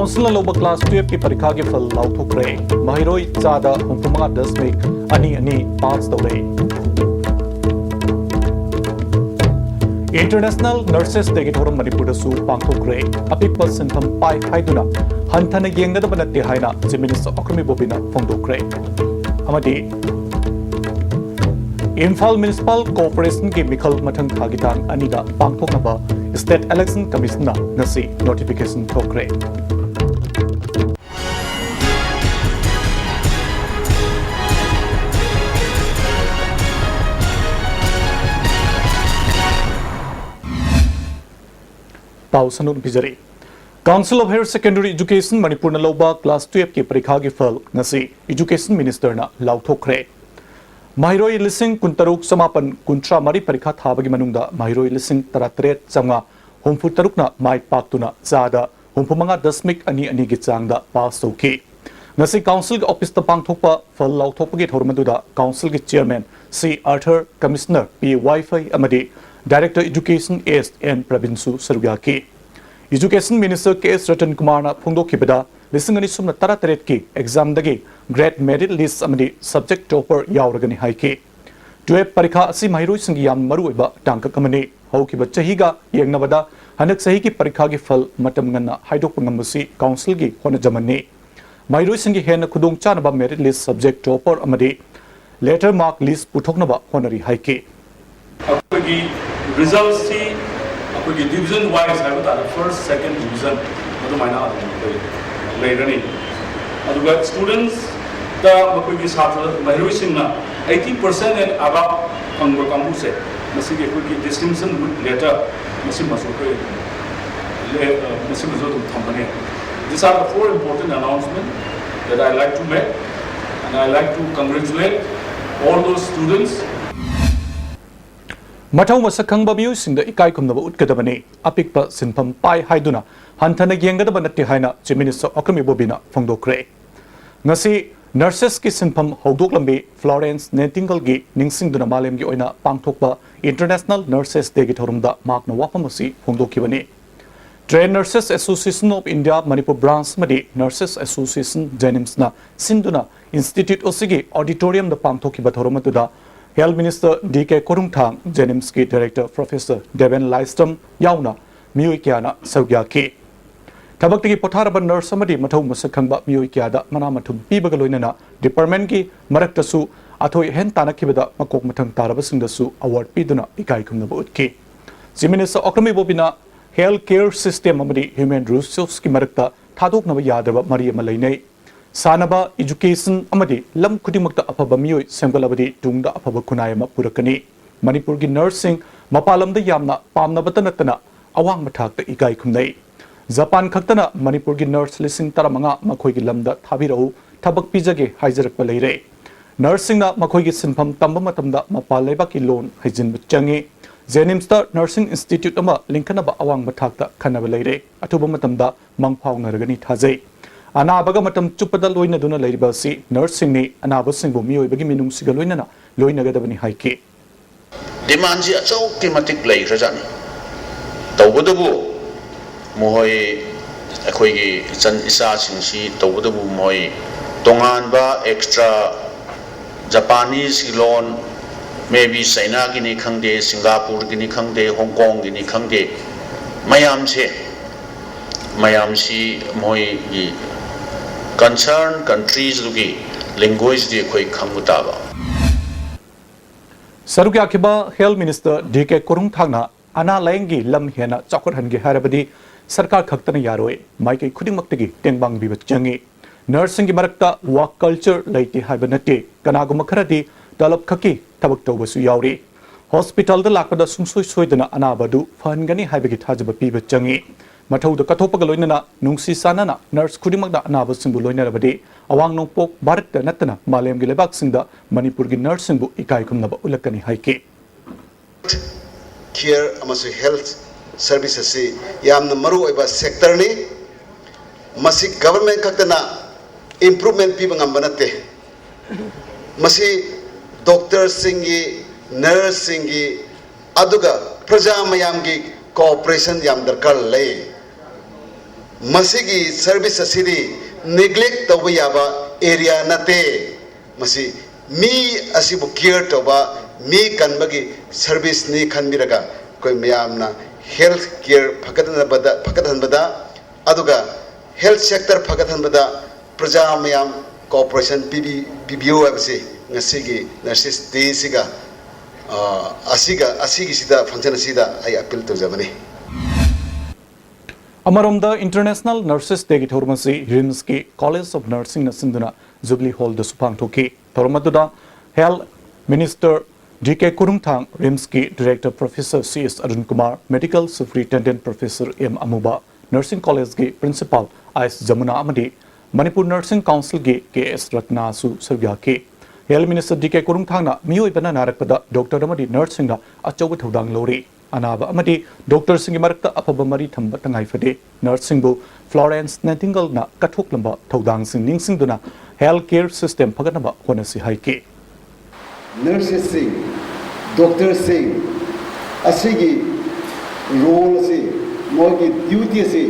Council लौब class 12 की परीक्षा के फल लाउथोक्रे महिरोई चादा 9.2 पास तौरे इंटरनेशनल नर्सेस डे की थोरम मणिपुर दसु पांगथोक्रे अपिक सिंथम पाई हाइदुना हंथन येंगदब नत्ते हाइना चीफ मिनिस्टर अक्रमी बोबिना फोंदोक्रे अमदी इम्फाल म्युनिसिपल कॉर्पोरेशन की मिखल मथंग थागितांग अनिदा पांगथोकनबा स्टेट इलेक्शन कमिशन नसी नोटिफिकेशन थोक्रे पाउसनुन बिजरी council of higher secondary education Manipur न लौबा क्लास 12 की परीक्षा की फल नसी एजुकेशन मिनिस्टर न लाउथोक्रे महिरोई लिसिंग कुंतरुक समापन कुंट्रा मरी परीक्षा थाबगी मनुंगदा महिरोई लिसिंग 33,963 माइ पाक्तुना चादा 9.2 की चांगदा पास तौखी नसी काउंसिल के ऑफिस पांगथोकपा फल लाउथोकपगी थोरमदुदा काउंसिल के chairman C Arthur commissioner P Vaiphei अमदी डायरेक्टर एजुकेशन एस एन प्रवीणसु सरुयाकी एजुकेशन मिनिस्टर के एस रतन कुमार फोंदोखिबदा लिसिंग अनि सुमना 33 की एग्जाम दगी ग्रेड मेरिट लिस्ट अमदी सब्जेक्ट टॉपर यावरगनी हाइके 12 परीक्षा असि महिरोई सिंगी याम मरुओइबा टांकक अमनी हौकिबा चहीगा येंगनबदा हनक सही की परीक्षा की फल मतम गन्ना हाइदोक ngambasi काउंसिल की होनजमनी महिरोई सिंगी हेन खुदोंग चानबा मेरिट लिस्ट सब्जेक्ट टॉपर अमदी लेटर मार्क लिस्ट पुथोकनबा होनरी हाइके अखोगी रिजल्ट सी अखोगी डिवीजन वाइज हाइबता फर्स्ट सेकंड डिवीजन अदुमाइना लेरनी अदुगा स्टूडेंट्स दा मखोगी छात्र महिरोइसिंगना 80% एंड अबव फंगबा कांबुसे मसिगे अखोगी डिस्टिंक्शन विथ लेटर मसि मसोके मसि मसो थंबने These are the 4 important announcements that I like to make, and I like to congratulate all those students. मठौ मसखंग बबियु सिंग द इकाई कुमनब उटकदबने अपिकप सिनफम पाई हाइदुना हंथन येंगदब नत्ते हाइना चीफ मिनिस्टर अक्रमी बोबिना फोंदोक्रे ngasi nurses की सिनफम हौदोकलंबे फ्लोरेंस नेटिंगल की निंगसिंगदुना मालेम की ओइना पांगथोकपा इंटरनेशनल नर्सेस डे की थोरमदा मार्कना वाफमसी फोंदोखिबने trained nurses association of India Manipur branch मदि नर्सेस एसोसिएशन जेनिम्सना सिंदुना इंस्टीट्यूट ओसिगी ऑडिटोरियम द पांगथोखिबा थोरमदुदा health minister D K Korungthang JNIMS की डायरेक्टर प्रोफेसर डेवन लाइस्टम याउना मियोई क्याना सौग्याकी थबक्तगी पोथारब नर्स अमदी मथौ मसखंगबा मियोई क्यादा मना मथुम पीबगा लोइनना डिपार्टमेंट की मरक्तसु अथोय हेन तानखिबदा मकोक मथंग तारबसिंगदसु अवार्ड पीदुना इकाई खुमनब उटकी चीफ मिनिस्टर अक्रमी बोबिना हेल्थ केयर सिस्टम अमदी ह्यूमन रिसोर्स की मरक्ता थादोकनब यादरब मरी अमा लैनै सानबा एजुकेशन अमदी लम खुदिमक्ता अफब मियोई सेमगलबदी तुंगदा अफब खुनाय अमा पुरकनी मणिपुर की नर्सिंग मपालमदा यामना पामनबता नतना अवांग मथाकता इकाई खुमनै जापान खक्तना मणिपुर की नर्स लिसिंग 15 मखोइगी लमदा थाबिरहु थबक पिजगे हाइजरकपा लैरे नर्सिंगना मखोइगी सिनफम तंबा मतमदा मपाल लेबाकी लोन हाइजिनब चंगी जेनिम्सता नर्सिंग इंस्टीट्यूट अमा लिंखनबा अवांग मथाकता खनब लैरे अथुबा मतमदा मंगफाउनरगनी थाजै अनाबगा मतम चुपदा लोइनदुना लैरिबासी नर्सिंगनी अनाबसिंगबु मियोइबगी मिनुंगसिगा लोइनना लोइनगदबनी हाइके डिमांड जी अचौकी मतिक लैरजानी तौबदबु मोहय अखोइगी चन इसा सिंसी तौबदबु मोय तोंगानबा extra Japanese loan may be China गिनी खंगदे सिंगापुर गिनी खंगदे हांगकांग गिनी खंगदे मयामसी मोय गी कंसर्न कंट्रीज दुगी लैंग्वेज दि अखोइ खंगुताबा सरुक्याखिबा हेल्थ मिनिस्टर डीके कोरुंगथांगना अना लायंगी लम हेना चौखट हनगे हारबदी सरकार खक्तना यारोय माइकई खुदिमक्तगी टेंगबांग बिबत चंगी नर्सिंग की मरक्ता वर्क कल्चर लैते हाइब नते कनागुम खरदी तलब खकी थबक तौबसु यावरी हॉस्पिटल द लाकदा सुंसोय सोयदना अनाबदु फहनगनी हाइबगी थाजब पीब चंगी मथौद कथोपग लोइनना नुंगसी सानना नर्स खुदिमक्दा अनाबसिंबु लोइनरबदी अवांग नोंपोक भारत नतना मालेम गी लेबाकसिंगदा मणिपुर की नर्सिंगबु इकाई खुमनब उलकनी हाइके केयर अमसु हेल्थ सर्विसेस से यामना मरु ओइबा सेक्टर ने मसी गवर्नमेंट खतना इंप्रूवमेंट पीब ngamba nate मसी डॉक्टर सिंगी नर्स सिंगी अदुगा प्रजा मयाम की कोऑपरेशन याम दरकार ले मसीगी सर्विस असिदी नेग्लेक्ट तब याबा एरिया नते मसी मी असिबु केयर तबा मी कनबगी सर्विस नि खनबिरगा कोई मयामना हेल्थ केयर फगतहनबदा अदुगा हेल्थ सेक्टर फगतहनबदा प्रजा मयाम कोऑपरेशन पीबीओ अबसे ngasi nurses day siga asigi sida function sida ay appeal to jamani Amaramda International Nurses Day ki thormasi RIMS ki College of Nursing na sinduna Jubilee Hall da supang thoki thormaduda Health Minister DK Kurungthang RIMS ki Director Professor CS Arun Kumar Medical Superintendent Professor M Amuba Nursing College ki Principal IS Jamuna amadi Manipur Nursing Council ki KS Ratna su sargya ki Health Minister DK Kurungthang na miyoi bana narakpada Doctor amadi nursing na achauba thodang lori Anaba amadi Doctor Singi Marakta Apaba Mari Thamba Tangai Fade Nursing Bu Florence Nightingale na Kathok Lamba Thodang Sing Ningsing Duna Healthcare System Paganaba Honasi Haike Nurses Sing Doctor Sing Asigi Role Si Mogi Duty Si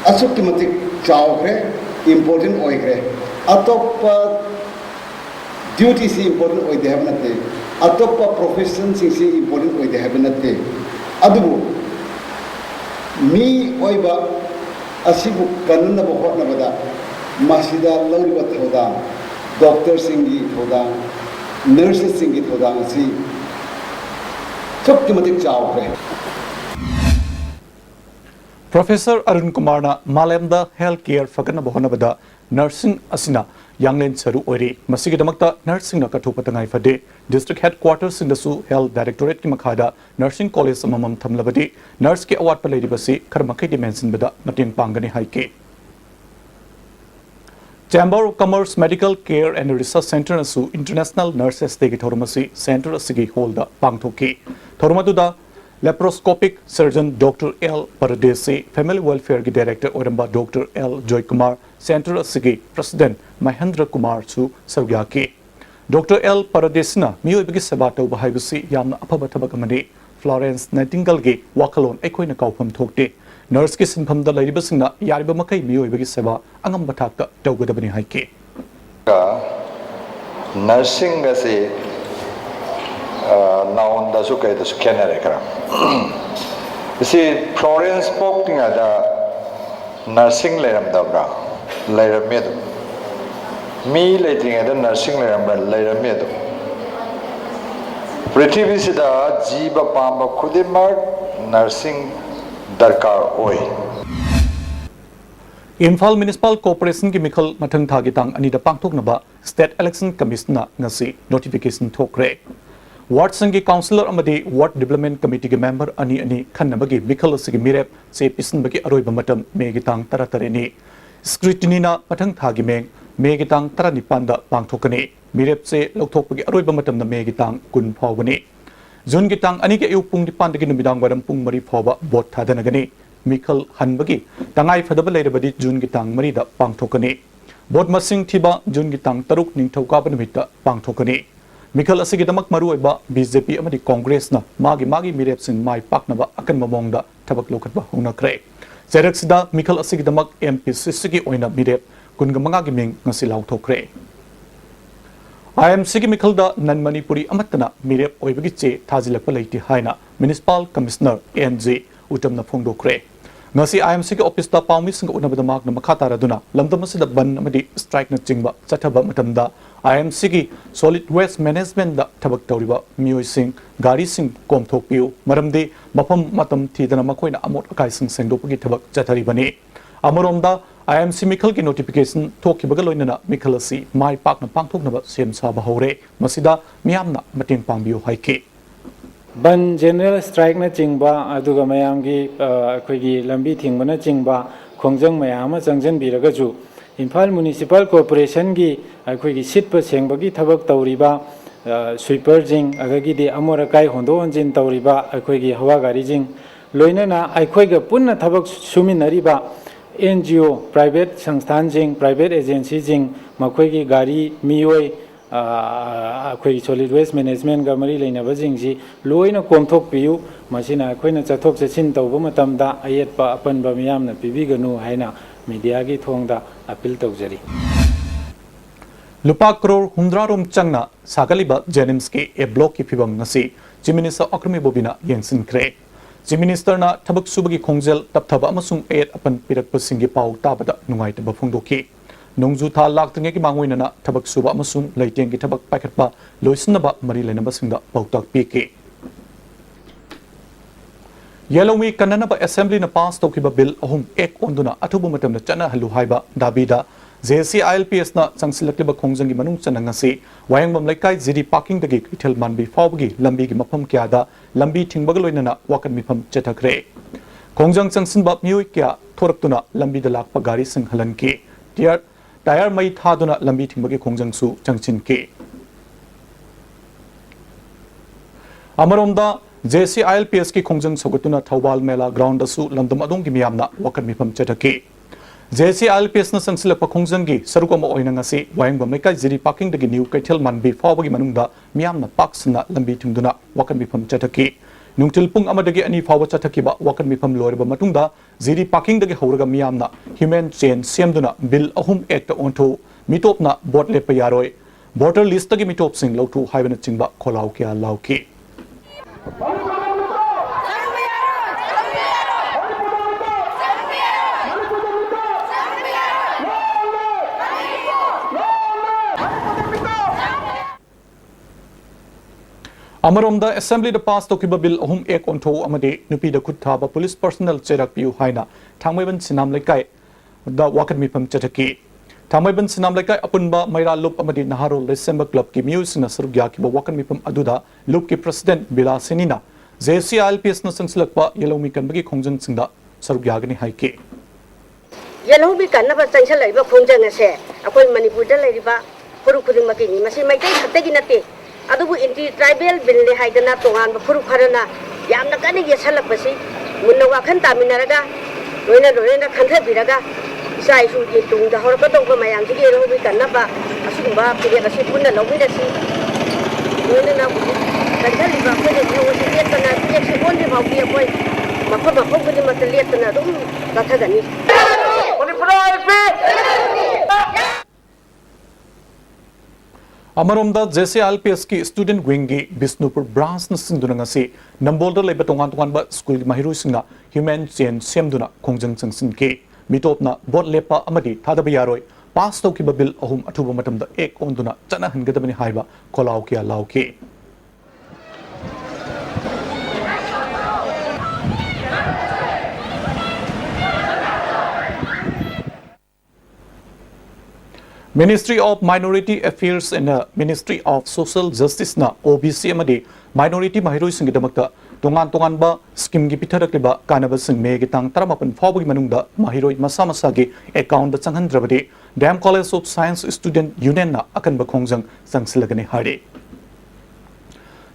Asukmatic Chowkre Important Oikre Atop Duty Si important Oi they have nothing Atopa professions is important way they have nothing. Adubu me oiba asibu kanuna bokot na bada masida lori ba thoda doctor singi thoda nurses singi thoda si chok matik chao kre Professor Arun Kumar na Malamda Healthcare Fagana Bohana Bada Nursing Asina Younglen Saru Ori Masigidamakta Nursing na Katupatangai Fade District Headquarters in the Su Health Directorate ki Makhada Nursing College Amamam Thamlabadi Nurse ki award paladi basi Karmakai dimension bada Mating Pangani Haike Chamber of Commerce Medical Care and Research Center Su International Nurses Day Thormasi Center Asigi Holda Pangthoki Thormaduda Laparoscopic Surgeon Dr. L. Paradesi Family Welfare ki Director Oramba Dr. L. Joy Kumar Center Asigi President Mahendra Kumar Su Sargyaki Dr. L. Paradesina Miyobigi Sabato Bahibasi Yamna Apabatabamani Florence Nightingale gi Wakalon Ekoina Kaupam Thokte Nurse ki Sinpam da Laibasina Yariba Makai Miyobigi Seba Angam Bataka Dogadabani Haike Nursing as a noun the Sukai the Scanner. You see, Florence spoke at the nursing Leram Dabra, Leram Medu. Me letting at the nursing Leram Medu. Prithvisida, Jiba Pamba Kudimar, nursing Darkar Oi. Imphal Municipal Corporation ki Mikhal Mathang Thagitang Anida Pangthok Naba State Election Commissioner Ngasi Notification Thokre. Ward Sangi Councillor Amadi Ward Development Committee ki member Ani Khanabagi Mikhal Sigi Mirep Se Pisan Bagi Aroiba Matam Megitang Taratareni Scrutiny na Mathang Thagi Meng Megitang Taranipanda Pangthokani Mirep Se Lokthok Bagi Aroiba Matam na Megitang Kun Phawani Jun Gitang Ani ke Upung Dipanda ki Numidang Wadam Pung Mari Phawa Bot Thadanagani Mikhal Hanbagi Tangai Fadaba Lairabadi Jun Gitang Marida Pangthokani Bot Masing Thiba Jun Gitang Taruk Ningthauka Banumita Pangthokani Mikhal Asigidamak Maruiba BJP Amadi Congress na Magi Mirep Sing Mai Paknaba Akan Mamongda Tabak Lokatba Huna Kre Zeraxida Mikhal Asigidamak MP Sisigi Oina Mirep Kungamanga Ming Nasilau Tokre IMC Mikhal da Nan Manipuri Amatana Mirep Oibagiche Tazilak Palati Haina Municipal Commissioner NJ Utamna Fongdokre Nasi IMC office da Paumi Sing Unabadamak na Makata Raduna Lamdamasida Ban Amadi Strike na Chingba Chataba Matamda IMC ki Solid Waste Management da Tabak Tauriba Miyoi Sing Gari Sing Kom Thokpiu Maramdi Mapam Matam Tidana Makoina Amot Akai Sing Sengdopagi Tabak Chataribani Amaronda IMC Mikhal ki notification Thoki Bagaloina Mikhal si Mai Pakna Pangthoknaba Sem Saba Hore Masida Miyamna Mating Pangbiu Haike Ban general strike na chingba aduga mayamgi akhoi lambi thingba chingba khongjang mayama changjan biragaju Imphal Municipal Corporation gi akhoi sitpa sengbagi thabak tawriba sweeper jing agagi de amorakai hondo onjin tawriba akhoi hawa gari jing loinana akhoi ga punna thabak suminariba NGO private sangsthan jing private agency jing makhoi gi gari miyoi ꯑꯩꯈꯣꯏꯒꯤ solid west ꯃꯦꯅꯦꯖꯃꯦꯟꯒ ꯃꯔꯤ ꯂꯩꯅꯕꯁꯤꯡꯁꯤ ꯂꯣꯏꯅ ꯀꯣꯝꯊꯣꯛꯄꯤꯌꯨ ꯃꯁꯤꯅ ꯑꯩꯈꯣꯏꯅ ꯆꯠꯊꯣꯛ ꯆꯠꯁꯤꯟ ꯇꯧꯕ ꯃꯇꯝꯗ ꯑꯌꯦꯠꯄ ꯑꯄꯟꯕ ꯃꯤꯌꯥꯝꯅ ꯄꯤꯕꯤꯒꯅꯨ ꯍꯥꯏꯅ ꯃꯤꯗꯤꯌꯥꯒꯤ ꯊꯣꯡꯗ ꯑꯄꯤꯜ ꯇꯧꯖꯔꯤ lupa crore 100 rom changna sagaliba jenims ki a block ki phibam ngasi chief minister akrami bobina yengsin kre chief minister na thabak subagi khongjel tapthaba amasung aid apan pirak pasingi pau tabada nungai taba phongdoki nongju tha lak tinge ki mangoina na thabak suba amasung leiteng ki thabak pakhatba loisinaba mari lenaba singda pautak piki yellowi kananaba assembly na pass tokiba bill ahum ek onduna athubu matam na chana halu haiba dabida JCILPS na sangsilakliba khongjangi manung chanangasi wayangbam laikai jiri parking dagi kithel manbi fawgi lambi gi mafam kya da lambi thingbaga loinana wakan mifam chethakre khongjang changsinba mioi kya thoraktuna lambi da lakpa gari sing halan ki tire mai thaduna lambi thingbagi khongjang su changchin ki amaromda JCILPS ki khongjang sogotuna thawbal mela ground asu lamdam adong gi miyamna wakan mifam chethaki JCILPS na sangsilakpa khongjangi sarukama oina ngasi wayangbam laikai jiri parking dagi new kaithel manbi fawbagi manungda miyamna paksna lambi thingduna wakan mifam chathaki nungtil pung amadagi ani fawba chathakiba wakan mifam loirba matungda jiri parking dagi horaga miyamna human chain semduna bill ahum act onto mitopna bot lepa yaroi voter list dagi mitop sing lawthu haibana chingba kholau kya lauki Amaromda assembly da pass tokiba bill ahum ek ontho amade nupi da khut thaba police personnel cherak piu haina thangmaiban sinam laikai da wakan mifam chathaki thangmaiban sinam laikai apunba maira lup amade naharo lesemba club ki musina surgya ki wakan mifam aduda lup ki president bilasinina JCILPS na sangsilakpa yelomi kanbagi khongjang singda surgya gani haike yelomi kanaba changsalaiba khongjang ase akoi manipur da laiba puru khudimaki ni masi maitai khattagi nate adubu inti tribal bill le haidana tongan furu kharana yamna kani yesalak basi munna wakhan taminaraga loina khantha biraga sai su ji tung da hor ka tong ko mayang ji ro bi kanaba asumba pire ka si punna lobi da si loina na kanjali ba ko ne wo si yetana ye si bonde ba bi koi makko ba ko ni mat letana dum gatha gani oni pura pe Amaromda JCILPS ki student wing gi Bisnupur branch na sinduna ngasi nambolda leba tongan tongan ba school mahiru singna human chain semduna khongjang changsin ki mitopna bot lepa amadi thadaba yaroi pass to ki bill ahum athuba matamda ek onduna chana hangadabani haiba kolau kya lauki Ministry of Minority Affairs and Ministry of Social Justice na OBC amadi minority mahiroi singidamakta tongan ba scheme gi pitharakliba kanaba sing me gi tang 18 fawbagi manungda mahiroi masa masa gi account da changhandrabadi Dam College of Science Student Union na akan ba khongjang sangsilagani hari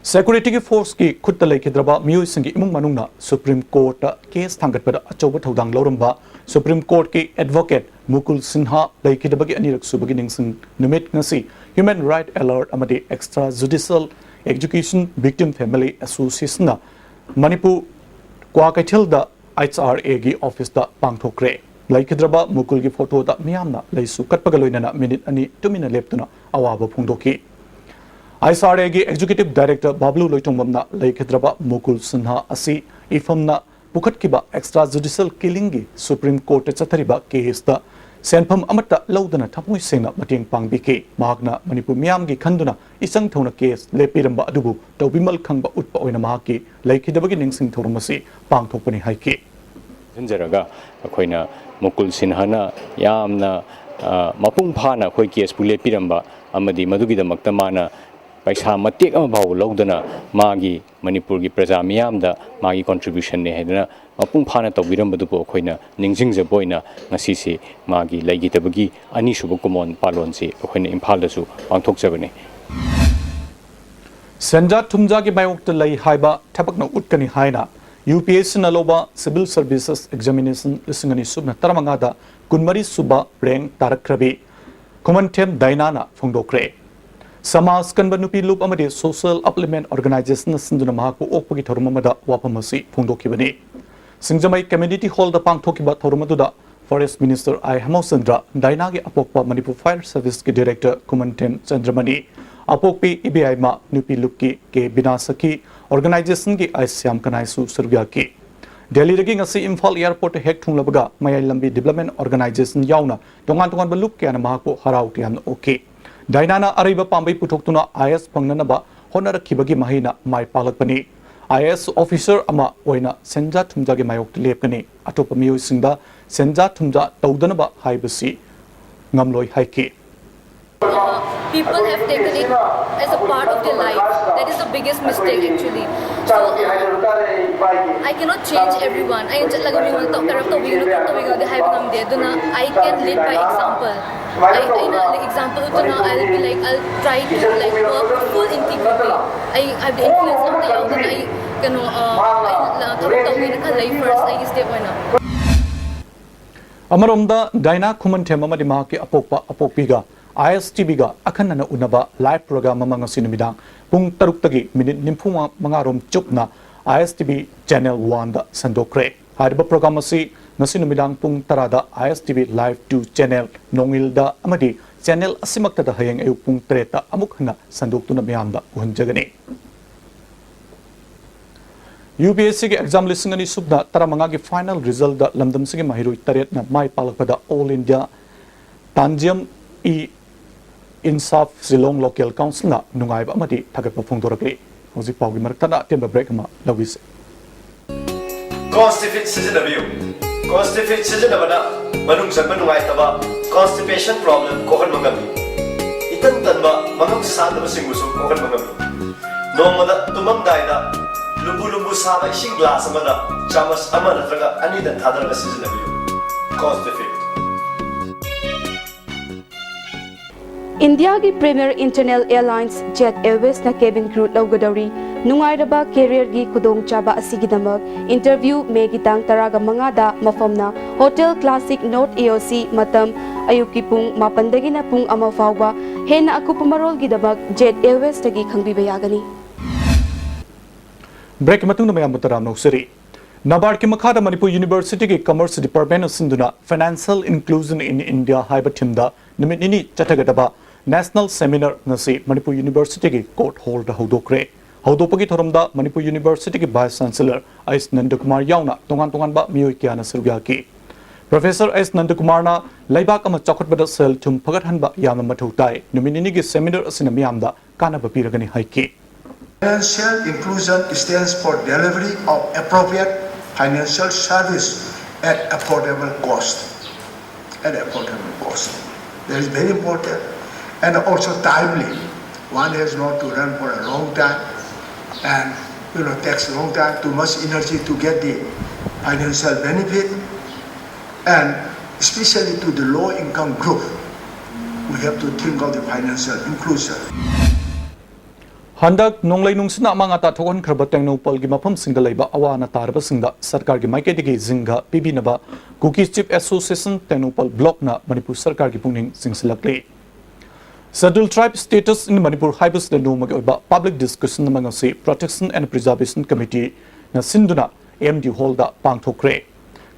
Security ki force ki khutta laikhidraba miyoi singi imung manungna Supreme Court ta case thangatpada achoba thodang loramba Supreme Court ki advocate Mukul Sinha laikhidabagi anirak subagi ningsing numit ngasi Human Right Alert amadi Extrajudicial Education Victim Family Association na Manipur Kwakaithil da HRA gi office da pangthokre laikhidraba Mukul gi photo da miyamna laisu katpaga loinana minute ani tumina leptuna awaba phungdoki ISRA gi Executive Director Bablu Loitongmamna laikhidraba Mukul Sinha asi ifamna pukhatkiba extrajudicial killing gi Supreme Court chathariba case da senpham amata laudana thamoi sengna mating pangbiki mahakna Manipur miyam gi khanduna isang thona case lepiramba adubu tawbimal khangba utpa oina mahaki laikhidabagi ningsing thorumasi pangthokpani haiki ꯖꯔꯒ ꯑꯩꯈꯣꯏꯅ ꯃꯨꯀꯨꯜ ꯁꯤꯟꯍꯥꯅ ꯌꯥꯝꯅ ꯃꯄꯨꯡ ꯐꯥꯅ ꯑꯩꯈꯣꯏ ꯀꯦꯁꯄꯨ ꯂꯦꯞꯄꯤꯔꯝꯕ ꯑꯃꯗꯤ ꯃꯗꯨꯒꯤꯗꯃꯛꯇ ꯃꯥꯅ ꯄꯩꯁꯥ ꯃꯇꯦꯛ ꯑꯃ ꯐꯥꯎꯕ ꯂꯧꯗꯅ ꯃꯥꯒꯤ ꯃꯅꯤꯄꯨꯔꯒꯤ ꯄ꯭ꯔꯖꯥ ꯃꯤꯌꯥꯝꯗ ꯃꯥꯒꯤ ꯀꯣꯟꯇ꯭ꯔꯤꯕ꯭ꯌꯨꯁꯟꯅꯤ ꯍꯥꯏꯗꯅ ꯃꯄꯨꯡ ꯐꯥꯅ ꯇꯧꯕꯤꯔꯝꯕꯗꯨꯕꯨ ꯑꯩꯈꯣꯏꯅ ꯅꯤꯡꯁꯤꯡꯖꯕ ꯑꯣꯏꯅ ꯉꯁꯤꯁꯤ ꯃꯥꯒꯤ ꯂꯩꯈꯤꯗꯕꯒꯤ ꯑꯅꯤꯁꯨꯕ ꯀꯨꯝꯑꯣꯟ ꯄꯥꯂꯣꯟꯁꯤ ꯑꯩꯈꯣꯏꯅ ꯏꯝꯐꯥꯜꯗꯁꯨ ꯄꯥꯡꯊꯣꯛꯆꯕꯅꯤ Senja Tumjagi Bayokta Lai Haiba Tapakna Utkani Haina UPSC Naloba Civil Services Examination Lisingani Subna Taramangada Kunmari Suba Reng Tarakrabi Kumantem Dainana Fungdokre समाज कन्ब नुपी लूप अमदि सोशल अपलिमेंट ऑर्गेनाइजेशन सिंदुना महाकु ओकपगी थौरम अमदा वाफम असि फोंदोखिबनि सिंगजमई कम्युनिटी हॉल दा पांगथोखिबा थौरम अदुदा फॉरेस्ट मिनिस्टर आई हेमोचंद्र दाइनागी अपोकपा मणिपुर फायर सर्विस के डायरेक्टर कुमनथेम चंद्रमणि अपोकपी इबीआई मा नुपी लूप की के बिनासकी ऑर्गेनाइजेशन की आईसीएम कनाइसु सर्विया की दिल्ली रगी ngasi इम्फाल एयरपोर्ट हेक थुंगलबगा मयाई लंबी डेवलपमेंट ऑर्गेनाइजेशन यावना तोंगान तोंगान बलुप के महाकु हराउ तियान ओके दाइनाना अरैबा पांबै पुथोक्तुना आईएस फंगननबा होनरखिबगी महिना माय पालकपनि आईएस ऑफिसर अमा ओइना सेंजा थुमजागे मायोक लेपकनि अतोप मियोसिंदा सेंजा थुमजा तौदनबा हाइबसी ngamloi haiki people have taken it as a part of their life. That is the biggest mistake actually. So I cannot change everyone. I just like we want to talk about we want to have them there. Dona I can lead by example. I know like example dona I'll be like I'll try to like work with full integrity. I have the influence of the young and I can I talk with the life first I step one up. अमरोमदा डाइना खुमनथेम अमदि माके अपोकपा अपोकपीगा ISTB गा अखन्नना उनबा live programme अमा ngasi numidang pung 3 tagi minute 95 rom chupna ISTB channel 1 da sandokre hariba program asi ngasi numidang pung 10 da ISTB live 2 channel nongil da amadi channel asimakta da hayeng ayu pung 3 ta amuk hana sandoktuna myam da uhunjagani UPSC के exam लिसिंग अनि सुबना तरामंगा के final result दा लमदम सिगे माहिरुई तरेत ना माय पालकपदा all India Tanzeem e Insaf Shillong local council ना नुंगाइबा अमदि थागत फोंदोरकले हौजि पाउगी मरकतना टेम्बा ब्रेक अमा लविस कॉन्स्टिफिट सिजनबियु कॉन्स्टिफिट सिजनबना मनुंग सनबा नुंगाइतबा कॉन्स्टिपेशन प्रॉब्लम कोहन मंगबि इतन तनबा मंगम सादब सिंगुसु कोहन मंगबि नोमदा तुमम दाइदा लुबु लुबु साबा इसिंग ग्लास अमदा चामस अमा नत्रगा अनि द थादरगा सिजनबियु कॉन्स्टिफिट इंडिया की premiere international airlines jet Airways ना केबिन क्रू लौगदौरी नुंगाइरबा कैरियर की खुदोंग चाबा असिगिदमक इंटरव्यू मे की तांग तरागा मंगादा मफमना होटल क्लासिक नॉर्थ एओसी मतम अयुकी पुंग मापंदगी ना पुंग अमा फावबा हेना अकुप मरोल गिदमक जेट एयरवेज तगी खंगबिबा यागनी ब्रेक मतुंग मयाम मुतराम नौसरी नाबार्ड के मखादा मणिपुर यूनिवर्सिटी के कमर्स डिपार्टमेंट सिंधुना फाइनेंशियल इंक्लूजन इन इंडिया हाइबा थिमदा निमित निनी चटगदबा national seminar ngasi Manipur university के कोर्ट हॉल दा हौदोक्रे हौदोपगी थोरमदा मणिपुर यूनिवर्सिटी के वाइस चांसलर एस नंदकुमार यावना तोंगान तोंगान बा मियोय कियाना सुरगा की प्रोफेसर एस नंदकुमार ना लाइबाक अमा चखटबदा सेल थुम फगत हनबा यामना मथौ ताई निमिनिनी के सेमिनार असिना मियामदा कानाबा पिरगनी हाइकी Financial inclusion stands for delivery of appropriate financial service at affordable cost. At affordable cost. That is very important and also timely. One has not to run for a long time and takes a long time, too much energy to get the financial benefit, and especially to the low income group. We have to think of the financial inclusion. हंदक नोंगलै नुंगसिना मांगाता थोगन खरबा टेक्नोपल की मफम single लैबा Awana तारबा सिंगदा सरकार की माइकेटिगी जिंगा पिबिनबा Kuki chief association टेक्नोपल block ना मणिपुर सरकार की पुंगनिंग सिंगसिलकले scheduled tribe status in Manipur हाइबस द नोमगे ओबा पब्लिक डिस्कशन मंगसी प्रोटेक्शन एंड प्रिजर्वेशन कमिटी ना सिंधुना एमडी हॉल दा पांगथोक्रे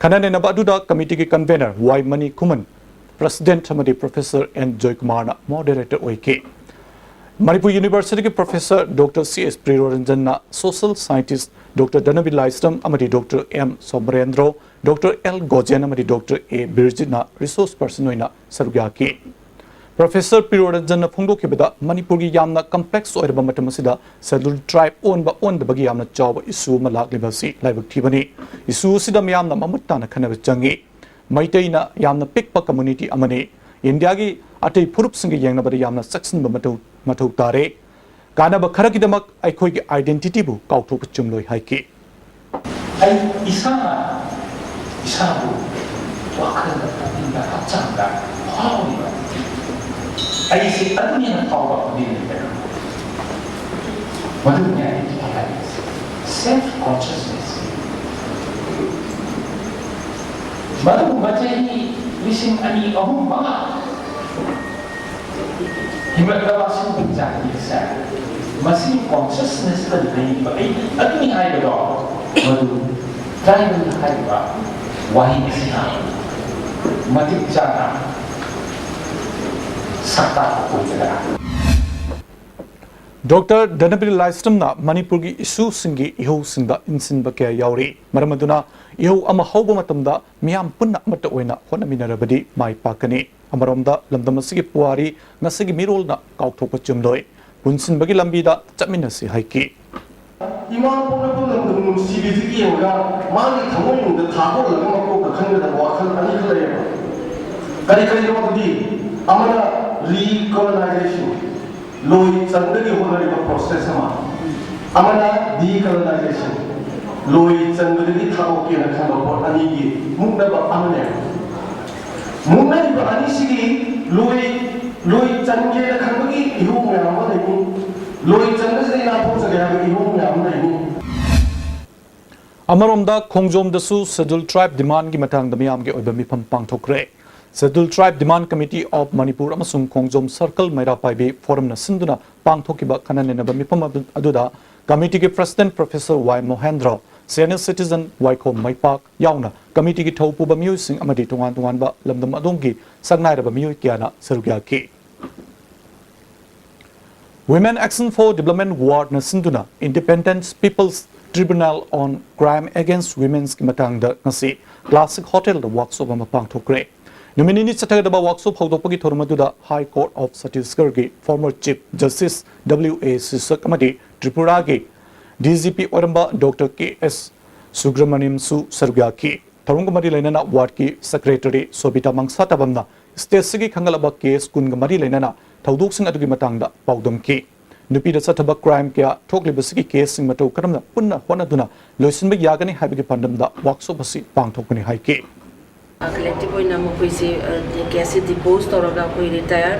खनाने नबादुदा कमिटी के कन्वेनर वाई मनी कुमन प्रेसिडेंट हमदी प्रोफेसर एन जयकुमार ना मॉडरेटर ओइके मणिपुर यूनिवर्सिटी के professor doctor C S Priyoranjan ना सोशल साइंटिस्ट डॉक्टर दनबी लाइस्टम अमदी doctor M Somarendro doctor L Gojen अमदी डॉक्टर ए बिरजित ना रिसोर्स पर्सन होइना सरुग्या की प्रोफेसर प्रियोरंजन ना फोंदोखिबदा मणिपुर की यामना कॉम्प्लेक्स ओइरबा मतमसिदा शेड्यूल ट्राइब ओनबगी यामना चाव इशू मा लाक्लिबसी लाइबक थिबनी इशू सिदा मियामना ममुत्ताना खनब चंगी मैतैना यामना पिकपा कम्युनिटी अमने इंडिया की अटै फुरुप सिंग येंगनबदा यामना सक्सन मथौ तारे कानब खरकिदमक अखोई की आइडेंटिटी बु काउथोप चुमलोय हाइके आई इसाबु वाखन इंदा हचांदा हाउनिबा आई से अदमिना फावा दिने मधुन्या सेल्फ कॉन्शियसनेस मधु बचई लिसिंग अनि अहम मा Himatlabasin pagkakit sa masing consciousness na rin ba ay at may hay ba madu tribal na hay ba wahing siya matigtsara sakta ko sila. Dr. Danabili Laistamna Manipurgi isu singi iho singda insin bakya yauri maramaduna iho ama hauba matamda miyam punna amata oina hona minarabadi mai pakani amaromda lamdamasigi puari ngasigi mirol na kaukthokpa chumloi punsin bagi lambida chapminasi haiki 이만 보는 CBC기가 많이 당원인데 다고를 갖고 그런데 와서 아니 그래요. 그러니까 아마나 리콜라이제이션 로이 짠들이 호날이가 프로세스마 아마나 디콜라이제이션 로이 짠들이 타고기는 간거 아니기 문다바 아무네 문다바 아니시기 로이 짠게는 간거기 이후에 아마는 Amaromda Khongjomdasu Scheduled Tribe Demand ki matangda miyam ge oiba mifam pangthokre. Scheduled Tribe Demand Committee of Manipur amasung Khongjom Circle Maira Paibi Forum na sinduna pangthokiba kananenaba mifam aduda committee ki President Professor Y Mohendra, Senior Citizen Waiko Maipak yauna committee ki thaupuba miyu sing amadi tungan ba lamdam adonggi sagnairaba miyu kiana sarugya ki. Women Action for Development Ward na sinduna Independent People's Tribunal on Crime Against Women's kimatangda ngasi Classic Hotel the workshop ama pangthokre. Numinini chatagdaba workshop hawdokpagi thormaduda High Court of Chhattisgarh gi former Chief Justice W.A. Sisak amadi Tripura gi DGP oramba Dr. K.S. Subramaniam Su Sarugya Tarungamari Lainana Ward ki Secretary Sobita Mangsatabamna State Sigi Kangalaba case kungamari Lainana Tauduk sing adugi matangda paudom ki nupi da sataba crime kya thokli basiki case sing matau karamna punna hona duna loisinba yagani haibigi pandam da workshop basi pangthokuni haiki collective oina mo koisi case depose toraga koi retire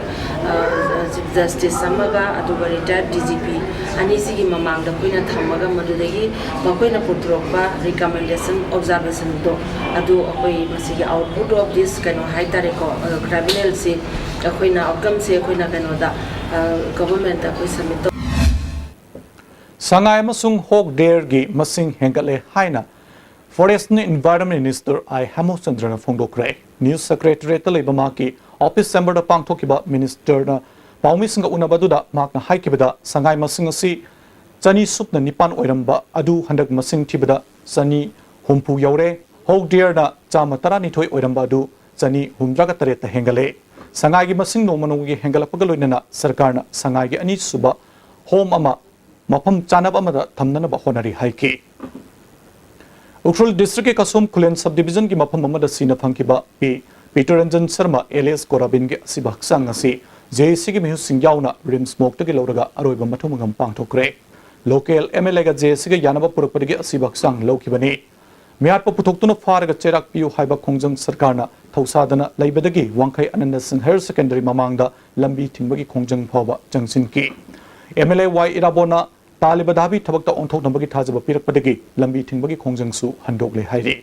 chief justice samaga aduga retired DGP ani sigi mamang da koina thamaga madudagi makoina putrokba recommendation observation do adu akoi masigi output of this kano haitare ko criminal se akoina outcome se akoina kano da government akoi submit Sangai amasung hawk dare gi masing hengale haina Forest and Environment Minister I Hamochandra Fongdokre News Secretary Talibamaki Office Chamber da pangthokiba Minister na Paumi Singa Unabaduda Makna Haikibada Sangai Masingasi Chani Supna Nipan Oiramba Adu Handak Masing Tibada Sani Humpu Yaure Hawk Deer na Chama Tarani Toy Oiramba Adu Chani Humdragatareta Hengale Sangai gi Masing no Manugi Hengala Pagaloinana Sarkarna Sangai gi Ani Suba Home Ama Mapam Chanaba Amada Tamnanaba Honari Haiki Ukhrul District ke Kasum Kulen Subdivision ki mapam mamada sina phangkiba P. Peter Ranjan Sharma alias Korabin ge sibaksang asi JC ki mihu singyauna rim smoke ta ki loraga aroiba mathumangam pangthokre local MLA ga JC ge yanaba purakpadi ge sibaksang lokibani miat pa putoktuna faraga cherak piu haiba khongjang sarkarna thausadana laibadagi wangkhai ananda singh higher secondary mamangda lambi thingbagi khongjang phawa jangsin ki MLA Y Irabona Talibadabi tabakta onthok nambagi thajaba pirakpadagi lambi thingbagi khongjangsu handokle hairi